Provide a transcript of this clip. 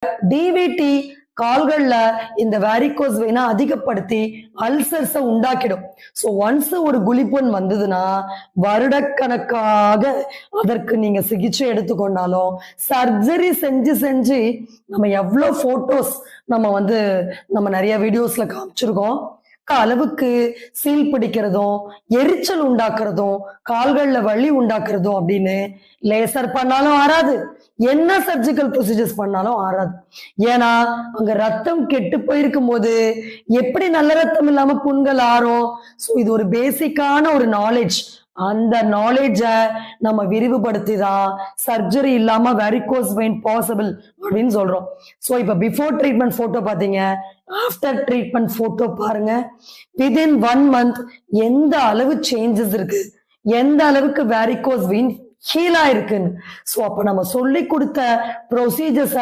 DVD கால்கள்ல இந்த varicose வெயினை அதிகப்படுத்தி அல்சர்ஸ உண்டாக்கிடும். So once ஒரு குழிப்புண் வந்ததுன்னா வருடக்கணக்காக அதற்கு நீங்க சிகிச்சை எடுத்துக்கொண்டாலும் சர்ஜரி செஞ்சு செஞ்சு நம்ம எவ்வளவு போட்டோஸ் நம்ம நிறைய வீடியோஸ்ல காமிச்சிருக்கோம். அளவுக்கு சீல் பிடிக்கிறதும் எரிச்சல் உண்டாக்குறதும் கால்கள்ல வலி உண்டாக்குறதும் அப்படின்னு லேசர் பண்ணாலும் ஆறாது, என்ன சர்ஜிக்கல் ப்ரொசீஜர்ஸ் பண்ணாலும் ஆறாது. ஏன்னா அங்க ரத்தம் கெட்டு போயிருக்கும் போது எப்படி நல்ல ரத்தம் இல்லாம புண்கள் ஆறும். சோ இது ஒரு பேசிக்கான ஒரு நாலேஜ். அந்த நாலேஜ நம்ம விரிவுபடுத்தி தான் சர்ஜரி இல்லாம வெரிகோஸ் வெயின் பாசிபிள் அப்படின்னு சொல்றோம். சோ இப்ப பிஃபோர் ட்ரீட்மெண்ட் போட்டோ பாத்தீங்க, ஆஃப்டர் ட்ரீட்மெண்ட் போட்டோ பாருங்க. வித்தின் 1 month எந்த அளவு சேஞ்சஸ் இருக்கு, எந்த அளவுக்கு வெரிகோஸ் வெயின் ஹீல் ஆயிருக்குன்னு. சோ அப்ப நம்ம சொல்லி கொடுத்த ப்ரொசீஜர்ஸ